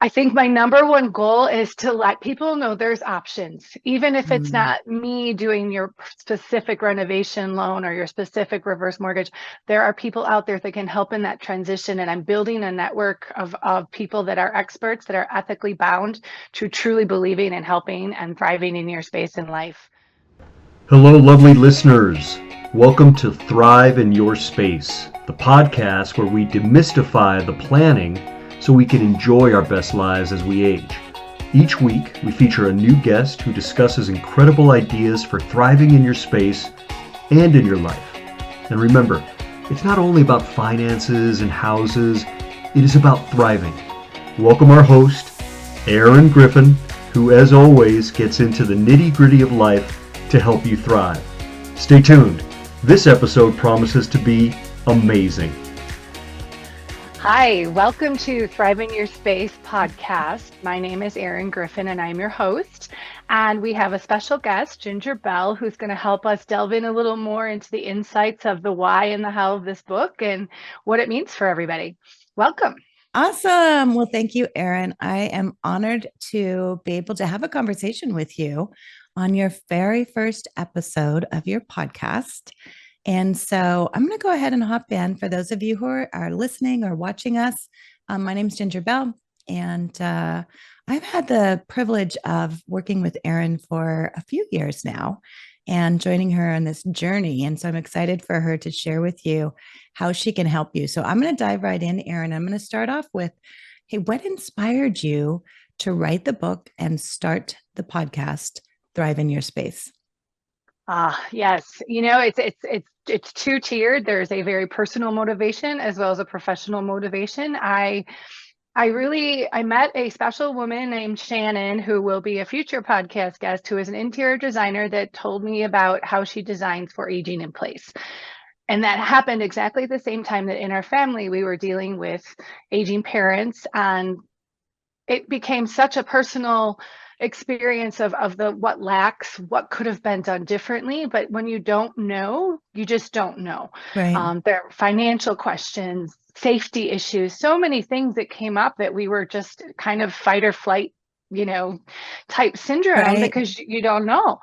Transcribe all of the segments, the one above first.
I think my number one goal is to let people know there's options, even if it's Mm. not me doing your specific renovation loan or your specific reverse mortgage. There are people out there that can help in that transition. And I'm building a network of people that are experts, that are ethically bound to truly believing and helping and thriving in your space in life. Hello, lovely listeners. Welcome to Thrive in Your Space, the podcast where we demystify the planning so we can enjoy our best lives as we age. Each week, we feature a new guest who discusses incredible ideas for thriving in your space and in your life. And remember, it's not only about finances and houses, it is about thriving. Welcome our host, Erin Griffin, who, as always, gets into the nitty-gritty of life to help you thrive. Stay tuned. This episode promises to be amazing. Hi, welcome to Thrive in Your Space podcast. My name is Erin Griffin and I'm your host. And we have a special guest, Ginger Bell, who's going to help us delve in a little more into the insights of the why and the how of this book and what it means for everybody. Welcome. Awesome. Well, thank you, Erin. I am honored to be able to have a conversation with you on your very first episode of your podcast. And so I'm going to go ahead and hop in for those of you who are listening or watching us. My name is Ginger Bell, and I've had the privilege of working with Erin for a few years now and joining her on this journey. And so I'm excited for her to share with you how she can help you. So I'm going to dive right in, Erin. I'm going to start off with, hey, what inspired you to write the book and start the podcast, Thrive in Your Space? Yes. It's two-tiered. There's a very personal motivation as well as a professional motivation. I met a special woman named Shannon, who will be a future podcast guest, who is an interior designer that told me about how she designs for aging in place. And that happened exactly at the same time that in our family, we were dealing with aging parents. And it became such a personal experience of the what lacks, what could have been done differently. But when you don't know, you just don't know. Right. There are financial questions, safety issues, so many things that came up that we were just kind of fight or flight, type syndrome Right. because you don't know.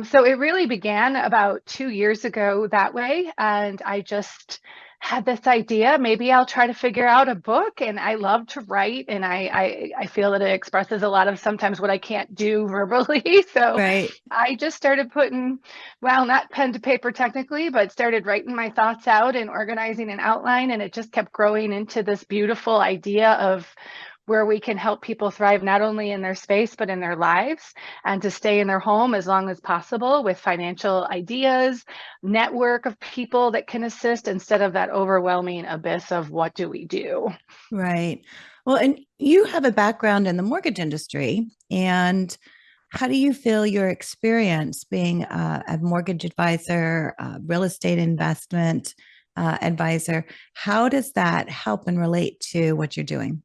So it really began about 2 years ago that way. And I just had this idea, maybe I'll try to figure out a book. And I love to write. And I feel that it expresses a lot of sometimes what I can't do verbally. So Right. I just started putting, well, not pen to paper technically, but started writing my thoughts out and organizing an outline. And it just kept growing into this beautiful idea of where we can help people thrive not only in their space, but in their lives, and to stay in their home as long as possible with financial ideas, network of people that can assist instead of that overwhelming abyss of what do we do? Right. Well, and you have a background in the mortgage industry. And how do you feel your experience being a mortgage advisor, real estate investment advisor? How does that help and relate to what you're doing?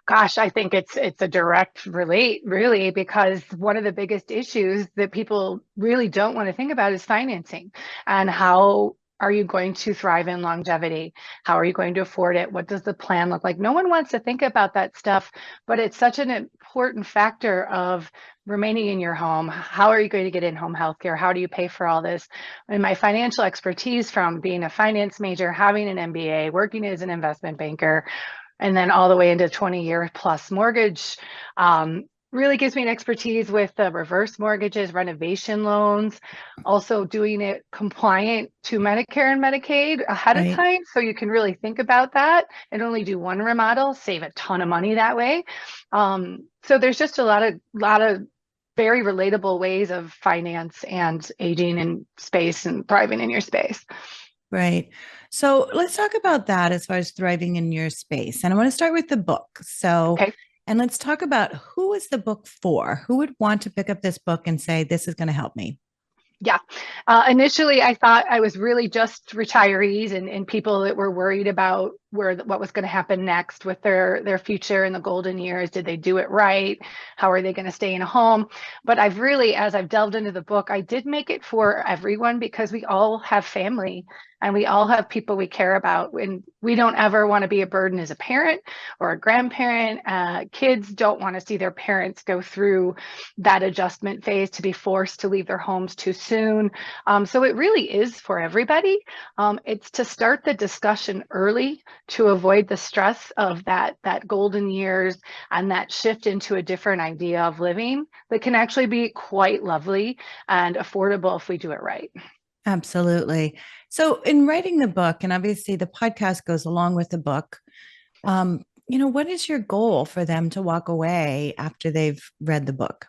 Gosh, I think it's a direct relate, really, because one of the biggest issues that people really don't want to think about is financing and how are you going to thrive in longevity? How are you going to afford it? What does the plan look like? No one wants to think about that stuff, but it's such an important factor of remaining in your home. How are you going to get in-home healthcare? How do you pay for all this? And my financial expertise from being a finance major, having an MBA, working as an investment banker, and then all the way into 20-year plus mortgage, really gives me an expertise with the reverse mortgages, renovation loans, also doing it compliant to Medicare and Medicaid ahead of Right. time. So you can really think about that and only do one remodel, save a ton of money that way. So there's just a lot of very relatable ways of finance and aging in space and thriving in your space. Right. So let's talk about that as far as thriving in your space. And I want to start with the book. So, Okay. and let's talk about who is the book for? Who would want to pick up this book and say, this is going to help me? Yeah. Initially, I thought I was really just retirees and people that were worried about what was going to happen next with their future in the golden years. Did they do it right? How are they going to stay in a home? But I've really, as I've delved into the book, I did make it for everyone because we all have family and we all have people we care about, and we don't ever want to be a burden as a parent or a grandparent. Kids don't want to see their parents go through that adjustment phase, to be forced to leave their homes too soon. So it really is for everybody. It's to start the discussion early to avoid the stress of that golden years and that shift into a different idea of living that can actually be quite lovely and affordable if we do it right. Absolutely. So, in writing the book, and obviously the podcast goes along with the book, what is your goal for them to walk away after they've read the book?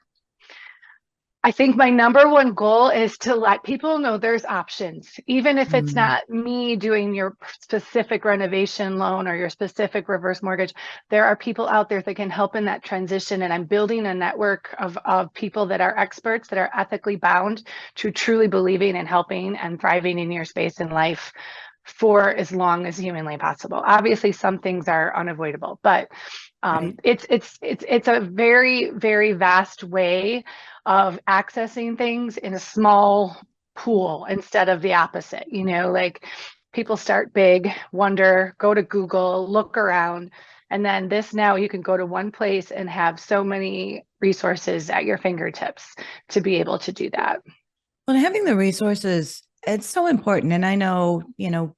I think my number one goal is to let people know there's options, even if it's Mm, not me doing your specific renovation loan or your specific reverse mortgage. There are people out there that can help in that transition. And I'm building a network of people that are experts, that are ethically bound to truly believing and helping and thriving in your space in life for as long as humanly possible. Obviously, some things are unavoidable, but right. it's a very, very vast way of accessing things in a small pool instead of the opposite. Like, people start big, wonder, go to Google, look around, and then now you can go to one place and have so many resources at your fingertips to be able to do that. Well, having the resources, it's so important. And I know,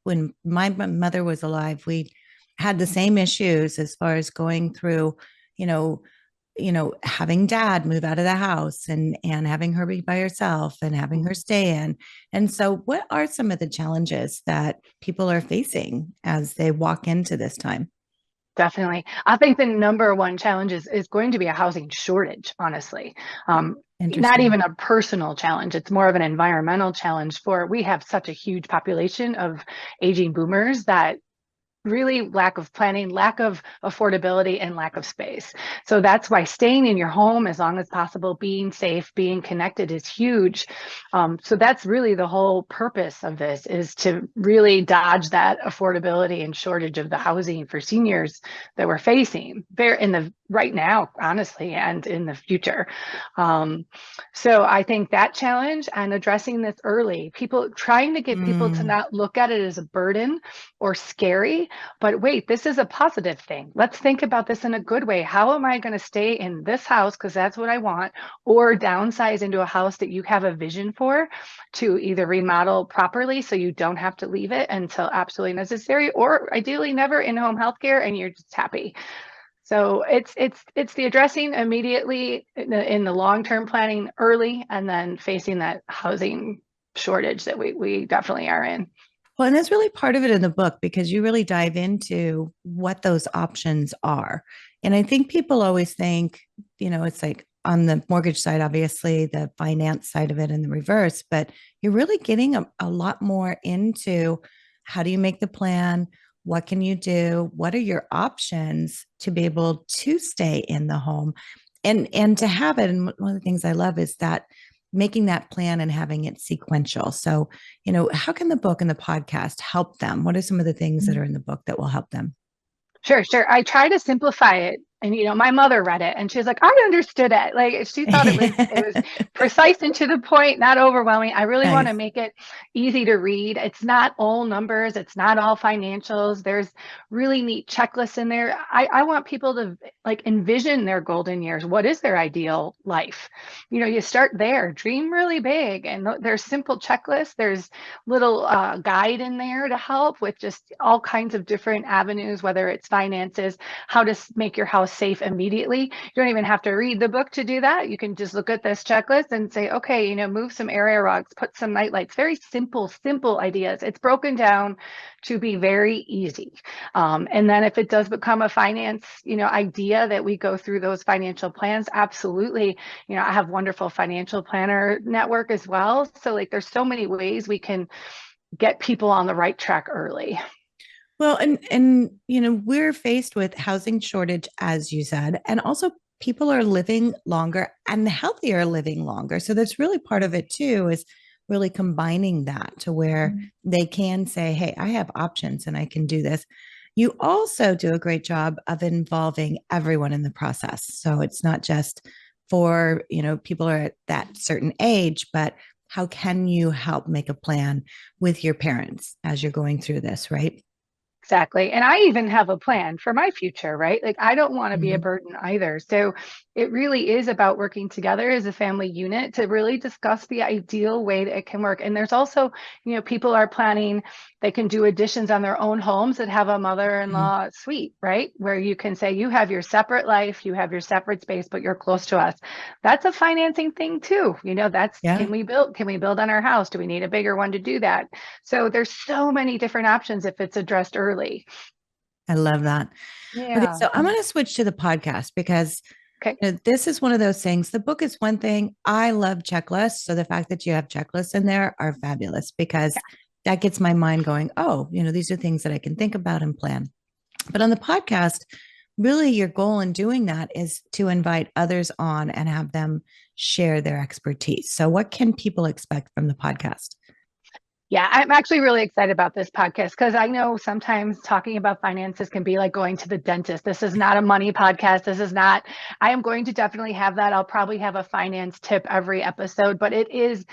when my mother was alive, we had the same issues as far as going through, you know, having dad move out of the house and having her be by herself and having her stay in. And so what are some of the challenges that people are facing as they walk into this time? Definitely. I think the number one challenge is going to be a housing shortage, honestly. Not Interesting. even a personal challenge. It's more of an environmental challenge, for we have such a huge population of aging boomers that really lack of planning, lack of affordability, and lack of space. So that's why staying in your home as long as possible, being safe, being connected is huge. So that's really the whole purpose of this, is to really dodge that affordability and shortage of the housing for seniors that we're facing there in the right now, honestly, and in the future. So I think that challenge and addressing this early, people trying to get people to Mm, not look at it as a burden or scary, but wait, this is a positive thing. Let's think about this in a good way. How am I going to stay in this house because that's what I want, or downsize into a house that you have a vision for, to either remodel properly so you don't have to leave it until absolutely necessary, or ideally never in-home healthcare and you're just happy. So it's the addressing immediately in the long-term planning early, and then facing that housing shortage that we definitely are in. well, and that's really part of it in the book because you really dive into what those options are. And I think people always think, it's like on the mortgage side, obviously, the finance side of it and the reverse, but you're really getting a lot more into how do you make the plan? What can you do? What are your options to be able to stay in the home and to have it? And one of the things I love is that making that plan and having it sequential. So, how can the book and the podcast help them? What are some of the things that are in the book that will help them? Sure, sure. I try to simplify it. And my mother read it and she was like, I understood it. Like, she thought it was precise and to the point, not overwhelming. I really want to Nice. make it easy to read. It's not all numbers, it's not all financials. There's really neat checklists in there. I want people to like envision their golden years. What is their ideal life? You start there, dream really big, and there's simple checklists. There's little guide in there to help with just all kinds of different avenues, whether it's finances, how to make your house safe immediately. You don't even have to read the book to do that. You can just look at this checklist and say, okay, move some area rugs, put some night lights. Very simple ideas. It's broken down to be very easy. And then if it does become a finance, idea that we go through those financial plans, absolutely. I have wonderful financial planner network as well. So like, there's so many ways we can get people on the right track early. Well, and we're faced with housing shortage, as you said, and also people are living longer and healthier living longer. So that's really part of it too, is really combining that to where they can say, hey, I have options and I can do this. You also do a great job of involving everyone in the process. So it's not just for, people are at that certain age, but how can you help make a plan with your parents as you're going through this, right? Exactly. And I even have a plan for my future, right? Like, I don't want to be a Mhm. burden either. So it really is about working together as a family unit to really discuss the ideal way that it can work. And there's also, people are planning, they can do additions on their own homes that have a Mhm. mother-in-law suite, right? Where you can say you have your separate life, you have your separate space, but you're close to us. That's a financing thing too. That's, Yeah, can we build on our house? Do we need a bigger one to do that? So there's so many different options if it's addressed early. I love that. Okay, Yeah. so I'm going to switch to the podcast because Okay. this is one of those things. The book is one thing. I love checklists. So the fact that you have checklists in there are fabulous because that gets my mind going, oh, these are things that I can think about and plan. But on the podcast, really your goal in doing that is to invite others on and have them share their expertise. So, what can people expect from the podcast? Yeah, I'm actually really excited about this podcast because I know sometimes talking about finances can be like going to the dentist. This is not a money podcast. This is not, I am going to definitely have that. I'll probably have a finance tip every episode, but it is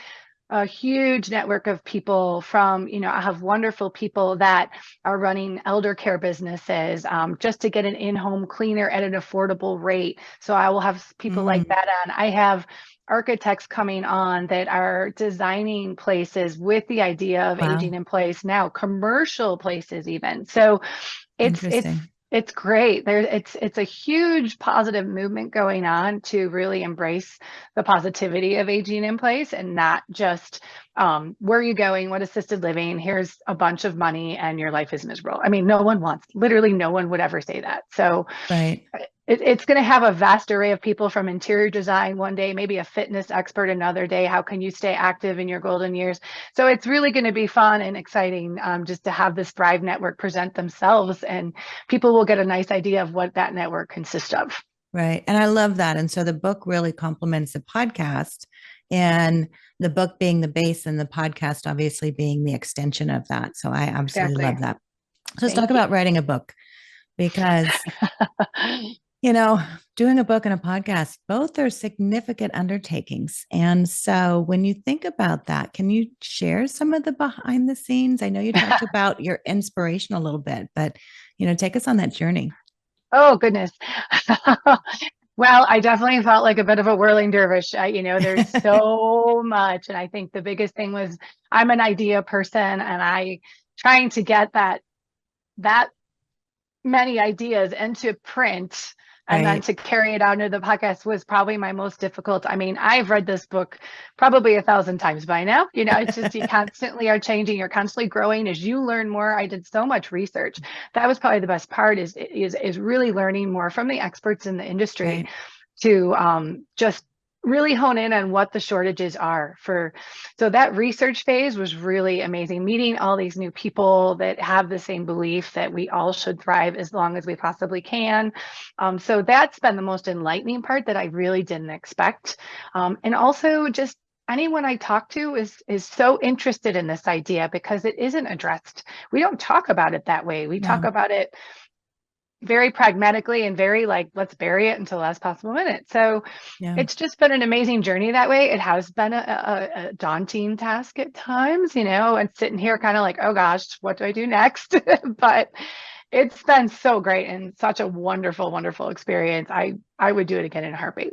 a huge network of people from, I have wonderful people that are running elder care businesses just to get an in-home cleaner at an affordable rate. So I will have people like Mm, that on. I have architects coming on that are designing places with the idea of wow, aging in place now, commercial places even. So it's it's interesting. it's great. It's a huge positive movement going on to really embrace the positivity of aging in place and not just where are you going, what assisted living, here's a bunch of money and your life is miserable. I mean, literally no one would ever say that. So Right. it's going to have a vast array of people from interior design one day, maybe a fitness expert another day. How can you stay active in your golden years? So it's really going to be fun and exciting just to have this Thrive Network present themselves, and people will get a nice idea of what that network consists of. Right. And I love that. And so the book really complements the podcast, and the book being the base and the podcast obviously being the extension of that. So I absolutely Exactly. love that. So let's talk Thank you. about writing a book because, you know, doing a book and a podcast, both are significant undertakings. And so when you think about that, can you share some of the behind the scenes? I know you talked about your inspiration a little bit, but, take us on that journey. Oh, goodness. Well, I definitely felt like a bit of a whirling dervish. There's so much. And I think the biggest thing was I'm an idea person, and I trying to get that many ideas into print and then Right. to carry it out into the podcast was probably my most difficult. I mean, I've read this book probably 1,000 times by now. It's just you constantly are changing, you're constantly growing as you learn more. I did so much research. That was probably the best part is really learning more from the experts in the industry Right. to just really hone in on what the shortages are for. So that research phase was really amazing, meeting all these new people that have the same belief that we all should thrive as long as we possibly can. So that's been the most enlightening part that I really didn't expect. And also just anyone I talk to is so interested in this idea because it isn't addressed. We don't talk about it that way. We talk No. about it very pragmatically and very like, let's bury it until the last possible minute. So Yeah. it's just been an amazing journey that way. It has been a daunting task at times, and sitting here kind of like, oh gosh, what do I do next? But it's been so great and such a wonderful, wonderful experience. I would do it again in a heartbeat.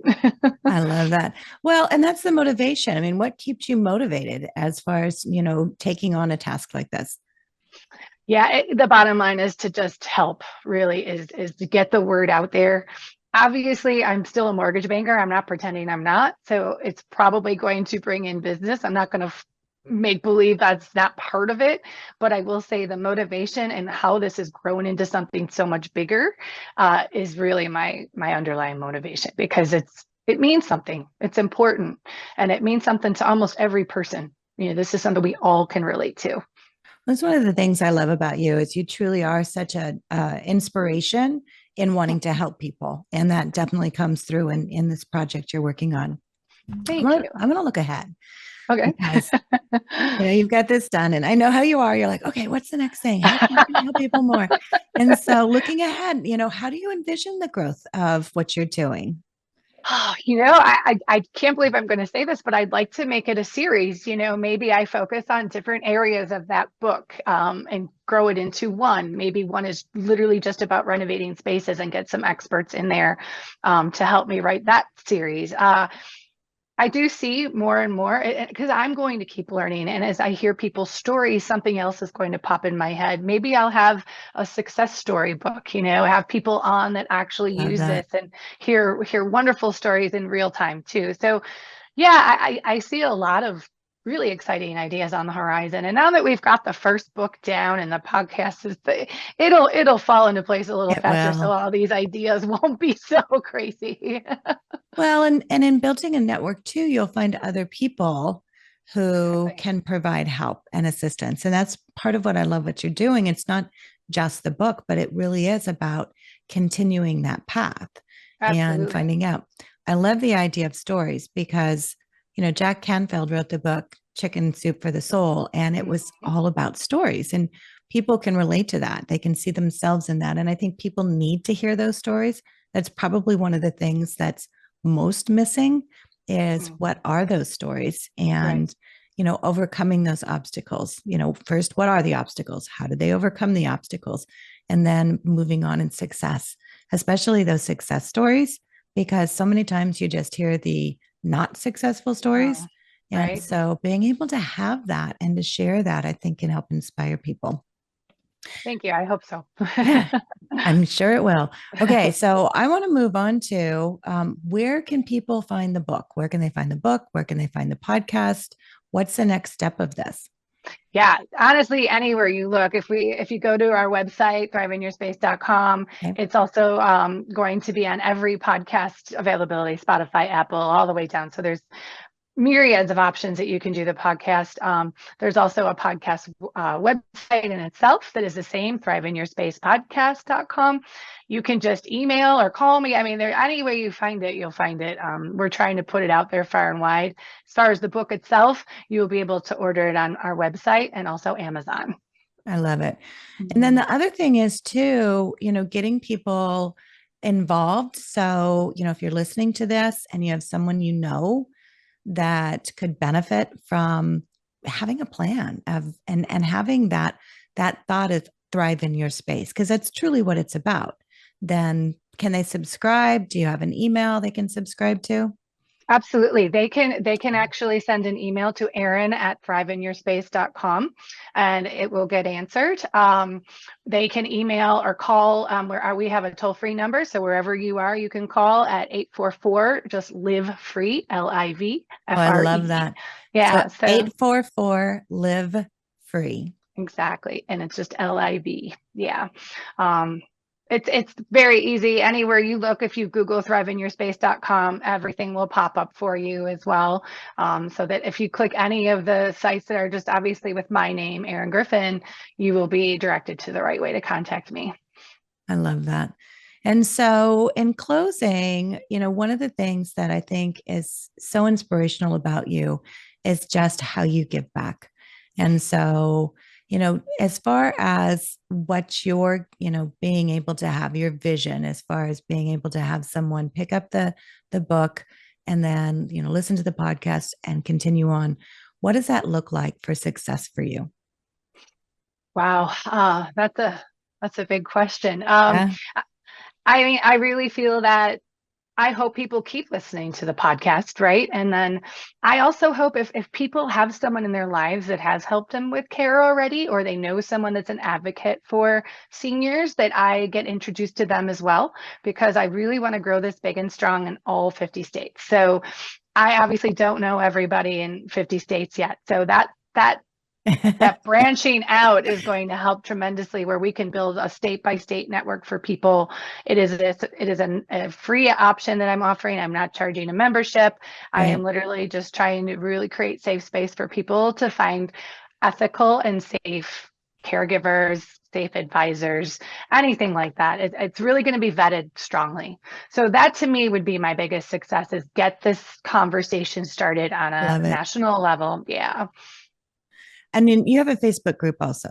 I love that. Well, and that's the motivation. I mean, what keeps you motivated as far as, taking on a task like this? Yeah, the bottom line is to just help, really, is to get the word out there. Obviously, I'm still a mortgage banker. I'm not pretending I'm not. So it's probably going to bring in business. I'm not going to make believe that's not part of it, but I will say the motivation and how this has grown into something so much bigger is really my underlying motivation because it means something. It's important, and it means something to almost every person. This is something we all can relate to. That's one of the things I love about you is you truly are such a inspiration in wanting to help people, and that definitely comes through in this project you're working on. Thank you. I'm gonna look ahead. Okay. because you've got this done and I know how you are. You're like, okay, what's the next thing? How can I help people more? And so looking ahead, how do you envision the growth of what you're doing? Oh, I can't believe I'm going to say this, but I'd like to make it a series. Maybe I focus on different areas of that book, and grow it into one. Maybe one is literally just about renovating spaces and get some experts in there, to help me write that series. I do see more and more because I'm going to keep learning. And as I hear people's stories, something else is going to pop in my head. Maybe I'll have a success story book, have people on that actually Love use this that. and hear wonderful stories in real time too. So yeah, I see a lot of really exciting ideas on the horizon. And now that we've got the first book down and the podcast it'll fall into place a little It faster. So will. all these ideas won't be so crazy. Well, and in building a network too, you'll find other people who Exactly. can provide help and assistance. And that's part of what I love what you're doing. It's not just the book, but it really is about continuing that path and Absolutely. finding out. I love the idea of stories because, Jack Canfield wrote the book Chicken Soup for the Soul, and it was Mhm. all about stories. And people can relate to that. They can see themselves in that. And I think people need to hear those stories. That's probably one of the things that's most missing is Mm. what are those stories Right. and overcoming those obstacles. First, what are the obstacles? How did they overcome the obstacles? And then moving on in success, especially those success stories, because so many times you just hear the not successful stories. Oh, And right. so being able to have that and to share that, I think can help inspire people. Thank you. I hope so. Yeah, I'm sure it will. Okay, so I want to move on to where can people find the book? Where can they find the book? Where can they find the podcast? What's the next step of this? Yeah, honestly, anywhere you look, if you go to our website, thriveinyourspace.com, Okay. it's also going to be on every podcast availability, Spotify, Apple, all the way down. So there's myriads of options that you can do the podcast. There's also a podcast website in itself that is the same, thriveinyourspacepodcast.com. You can just email or call me. I mean, there any way you find it, you'll find it. We're trying to put it out there far and wide. As far as the book itself, you'll be able to order it on our website and also Amazon. I love it. And then Mhm. the other thing is too, getting people involved. So, if you're listening to this and you have someone that could benefit from having a plan of and having that thought of thrive in your space, because that's truly what it's about, then can they subscribe? Do you have an email they can subscribe to? Absolutely. They can actually send an email to Erin at thriveinyourspace.com and it will get answered. They can email or call, we have a toll-free number. So wherever you are, you can call at 844, just live free, Oh, I love LIVFREE. that. So Yeah. So 844 live free. exactly. And it's just LIV. Yeah. Um, it's very easy. Anywhere you look, if you Google thriveinyourspace.com, everything will pop up for you as well. So that if you click any of the sites that are just obviously with my name, Erin Griffin, you will be directed to the right way to contact me. I love that. And so, in closing, one of the things that I think is so inspirational about you is just how you give back. And so, as far as what you're, being able to have your vision, as far as being able to have someone pick up the book and then, listen to the podcast and continue on, what does that look like for success for you? Wow, that's a big question. Yeah. I mean, I really feel that I hope people keep listening to the podcast, right? And then I also hope if people have someone in their lives that has helped them with care already, or they know someone that's an advocate for seniors, that I get introduced to them as well, because I really want to grow this big and strong in all 50 states. So I obviously don't know everybody in 50 states yet. So that branching out is going to help tremendously, where we can build a state by state network for people. A free option that I'm offering. I'm not charging a membership. I am Right. literally just trying to really create safe space for people to find ethical and safe caregivers, safe advisors, anything like that. It's really going to be vetted strongly. So that to me would be my biggest success, is get this conversation started on a Love it. national level. Yeah. And then you have a Facebook group also.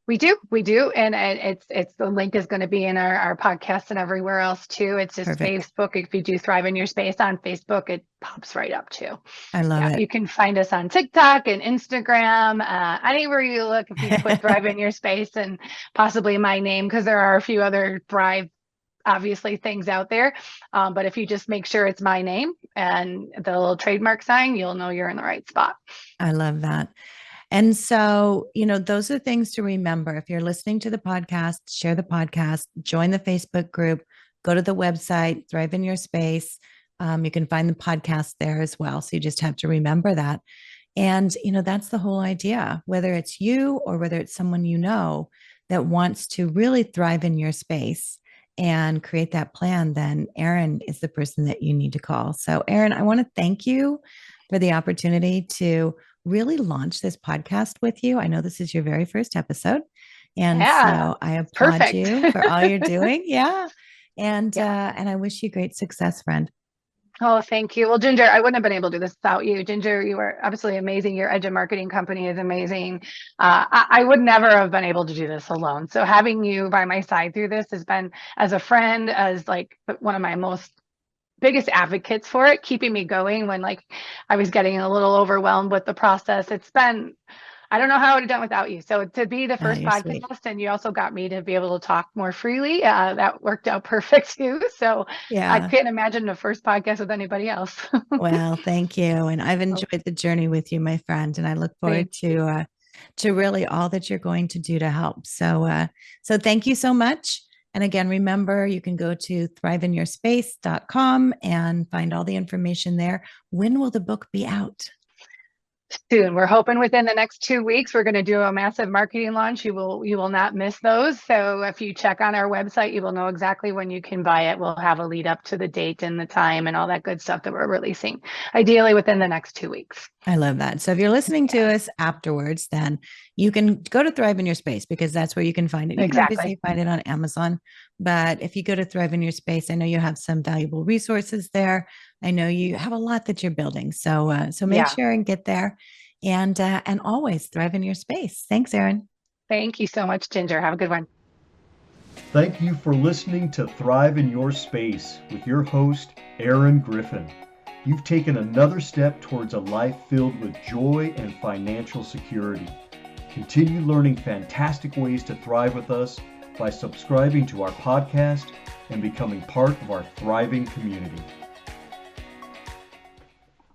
We do, and it's the link is going to be in our podcast and everywhere else too. It's just Perfect. Facebook. If you do Thrive in Your Space on Facebook, it pops right up too. I love Yeah, it. you can find us on TikTok and Instagram, anywhere you look. If you put Thrive in Your Space and possibly my name, because there are a few other Thrive obviously things out there, but if you just make sure it's my name and the little trademark sign, you'll know you're in the right spot. I love that. And so, those are things to remember. If you're listening to the podcast, share the podcast, join the Facebook group, go to the website, Thrive in Your Space. You can find the podcast there as well. So you just have to remember that. And, that's the whole idea, whether it's you or whether it's someone that wants to really thrive in your space and create that plan, then Erin is the person that you need to call. So, Erin, I want to thank you for the opportunity to really launch this podcast with you. I know this is your very first episode. And Yeah, so I applaud perfect. you for all you're doing. Yeah. And Yeah. and I wish you great success, friend. Oh, thank you. Well, Ginger, I wouldn't have been able to do this without you. Ginger, you are absolutely amazing. Your Edumarketing company is amazing. I would never have been able to do this alone. So having you by my side through this has been, as a friend, as like one of my most biggest advocates for it, keeping me going when like I was getting a little overwhelmed with the process. It's been, I don't know how I would have done without you. So to be the first You're sweet. podcast, and you also got me to be able to talk more freely, that worked out perfect too. So I Yeah. can't imagine the first podcast with anybody else. Well, thank you. And I've Oh, enjoyed the journey with you, my friend. And I look forward thank you. to really all that you're going to do to help. So thank you so much. And again, remember, you can go to thriveinyourspace.com and find all the information there. When will the book be out? Soon. We're hoping within the next 2 weeks, we're going to do a massive marketing launch. You will not miss those. So if you check on our website, you will know exactly when you can buy it. We'll have a lead up to the date and the time and all that good stuff that we're releasing, ideally within the next 2 weeks. I love that. So if you're listening to us afterwards, then you can go to Thrive in Your Space because that's where you can find it. You can Exactly. obviously find it on Amazon, but if you go to Thrive in Your Space, I know you have some valuable resources there. I know you have a lot that you're building. So make Yeah. sure and get there, and always thrive in your space. Thanks, Erin. Thank you so much, Ginger. Have a good one. Thank you for listening to Thrive in Your Space with your host, Erin Griffin. You've taken another step towards a life filled with joy and financial security. Continue learning fantastic ways to thrive with us by subscribing to our podcast and becoming part of our thriving community.